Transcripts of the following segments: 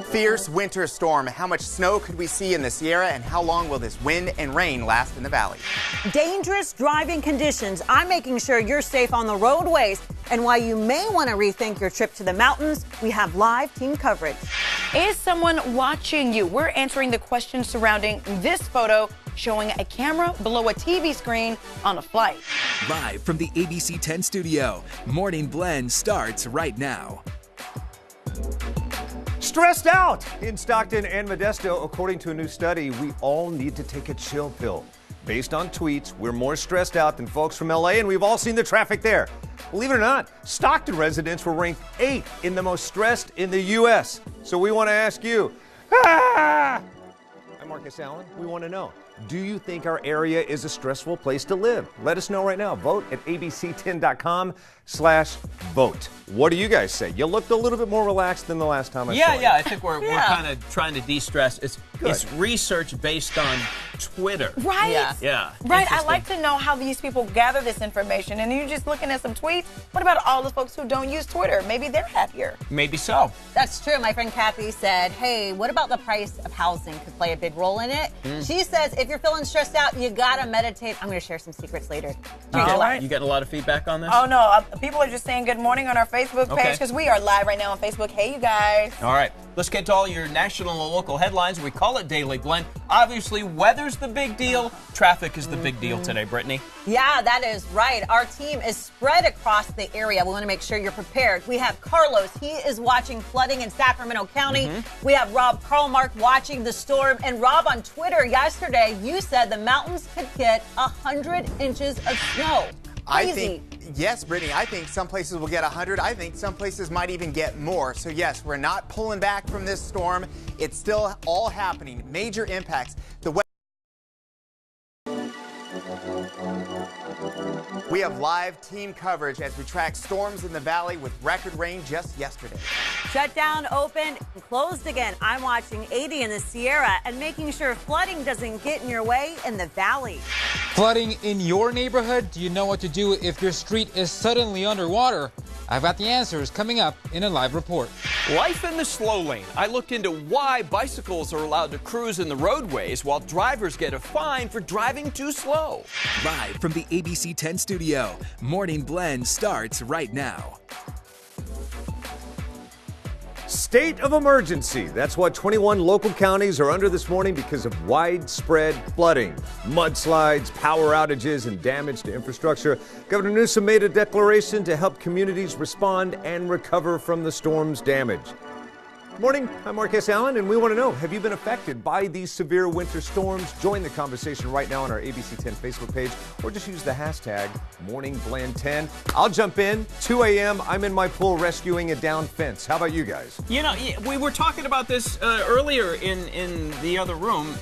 Fierce winter storm. How much snow could we see in the Sierra, and how long will this wind and rain last in the valley? Dangerous driving conditions. I'm making sure you're safe on the roadways. And why you may want to rethink your trip to the mountains, we have live team coverage. Is someone watching you? We're answering the questions surrounding this photo showing a camera below a TV screen on a flight. Live from the ABC 10 studio, Morning Blend starts right now. Stressed out in Stockton and Modesto. According to a new study, we all need to take a chill pill. Based on tweets, we're more stressed out than folks from LA, and we've all seen the traffic there. Believe it or not, Stockton residents were ranked 8th in the most stressed in the U.S. So we want to ask you, I'm Marcus Allen. We want to know, do you think our area is a stressful place to live? Let us know right now. Vote at abc10.com/vote. What do you guys say? You looked a little bit more relaxed than the last time I saw you. Yeah, I think we're kind of trying to de-stress. It's research based on Twitter. Right? Yeah. Right. I like to know how these people gather this information. And you're just looking at some tweets. What about all the folks who don't use Twitter? Maybe they're happier. Maybe so. That's true. My friend Kathy said, hey, what about the price of housing could play a big role in it? She says, if you're feeling stressed out, you got to meditate. I'm going to share some secrets later. You getting a lot of feedback on this? Oh, no. People are just saying good morning on our Facebook page because we are live right now on Facebook. Hey, you guys. All right. Let's get to all your national and local headlines. We call it Daily Blend. Obviously, weather's the big deal. Traffic is the big deal today, Brittany. Yeah, that is right. Our team is spread across the area. We want to make sure you're prepared. We have Carlos. He is watching flooding in Sacramento County. We have Rob Karlmark watching the storm. And Rob, on Twitter yesterday, you said the mountains could get 100 inches of snow. Crazy. Yes, Brittany, I think some places will get 100. I think some places might even get more. So yes, we're not pulling back from this storm. It's still all happening. Major impacts. We have live team coverage as we track storms in the valley with record rain just yesterday. Shut down, opened, and closed again. I'm watching 80 in the Sierra and making sure flooding doesn't get in your way in the valley. Flooding in your neighborhood? Do you know what to do if your street is suddenly underwater? I've got the answers coming up in a live report. Life in the slow lane. I looked into why bicycles are allowed to cruise in the roadways while drivers get a fine for driving too slow. Live from the ABC 10 studio, Morning Blend starts right now. State of emergency. That's what 21 local counties are under this morning because of widespread flooding, mudslides, power outages, and damage to infrastructure. Governor Newsom made a declaration to help communities respond and recover from the storm's damage. Morning, I'm Marcus Allen, and we want to know, have you been affected by these severe winter storms? Join the conversation right now on our ABC 10 Facebook page, or just use the hashtag MorningBlend10. I'll jump in. 2 a.m., I'm in my pool rescuing a downed fence. How about you guys? You know, we were talking about this earlier in the other room,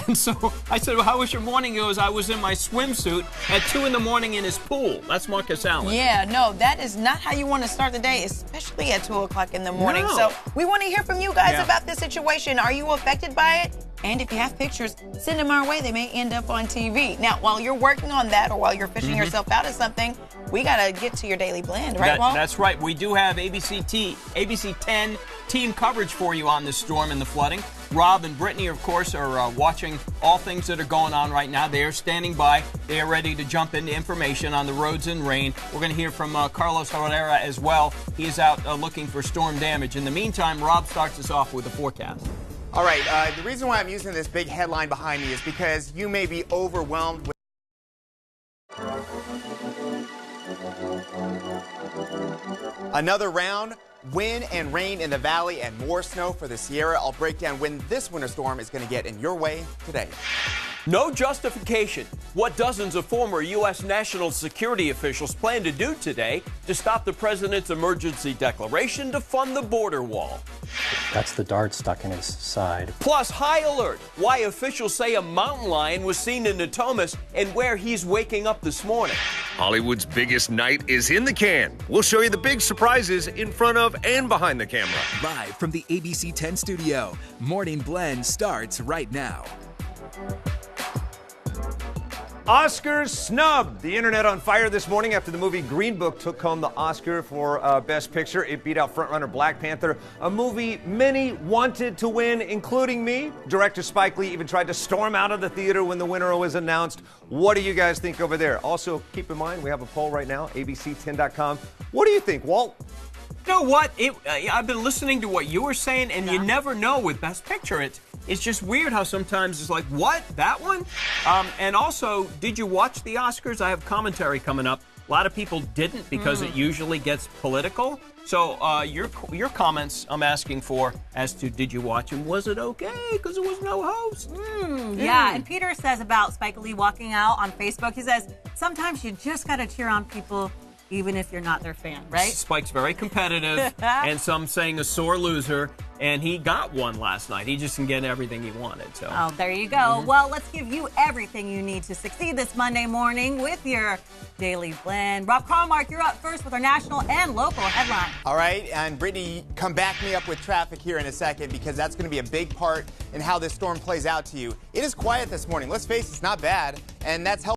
and so I said, well, how was your morning? He goes, I was in my swimsuit at 2 in the morning in his pool. That's Marcus Allen. Yeah, no, that is not how you want to start the day, especially at 2 o'clock in the morning. No. So we want to hear from you guys about this situation. Are you affected by it? And if you have pictures, send them our way. They may end up on TV. Now, while you're working on that or while you're fishing yourself out of something, we got to get to your daily blend, right, Walt? That's right. We do have ABC 10 team coverage for you on this storm and the flooding. Rob and Brittany, of course, are watching all things that are going on right now. They are standing by. They are ready to jump into information on the roads and rain. We're going to hear from Carlos Herrera as well. He is out looking for storm damage. In the meantime, Rob starts us off with a forecast. All right, the reason why I'm using this big headline behind me is because you may be overwhelmed with another round, wind and rain in the valley, and more snow for the Sierra. I'll break down when this winter storm is going to get in your way today. No justification. What dozens of former U.S. national security officials plan to do today to stop the president's emergency declaration to fund the border wall. That's the dart stuck in his side. Plus, high alert. Why officials say a mountain lion was seen in Natomas and where he's waking up this morning. Hollywood's biggest night is in the can. We'll show you the big surprises in front of and behind the camera. Live from the ABC 10 studio, Morning Blend starts right now. Oscars snub. The internet on fire this morning after the movie Green Book took home the Oscar for Best Picture. It beat out frontrunner Black Panther, a movie many wanted to win, including me. Director Spike Lee even tried to storm out of the theater when the winner was announced. What do you guys think over there? Also, keep in mind, we have a poll right now, abc10.com. What do you think, Walt? You know what? I've been listening to what you were saying, and you never know with Best Picture. It's just weird how sometimes it's like, what? That one? And also, did you watch the Oscars? I have commentary coming up. A lot of people didn't because it usually gets political. So your comments I'm asking for as to did you watch and was it okay? Because there was no host. Yeah, and Peter says about Spike Lee walking out on Facebook, he says, sometimes you just got to cheer on people even if you're not their fan, right? Spike's very competitive, and some saying a sore loser, and he got one last night. He just didn't get everything he wanted. So. Oh, there you go. Well, let's give you everything you need to succeed this Monday morning with your Daily Blend. Rob Carlmark, you're up first with our national and local headline. All right, and Brittany, come back me up with traffic here in a second because that's going to be a big part in how this storm plays out to you. It is quiet this morning. Let's face it, it's not bad, and that's helpful.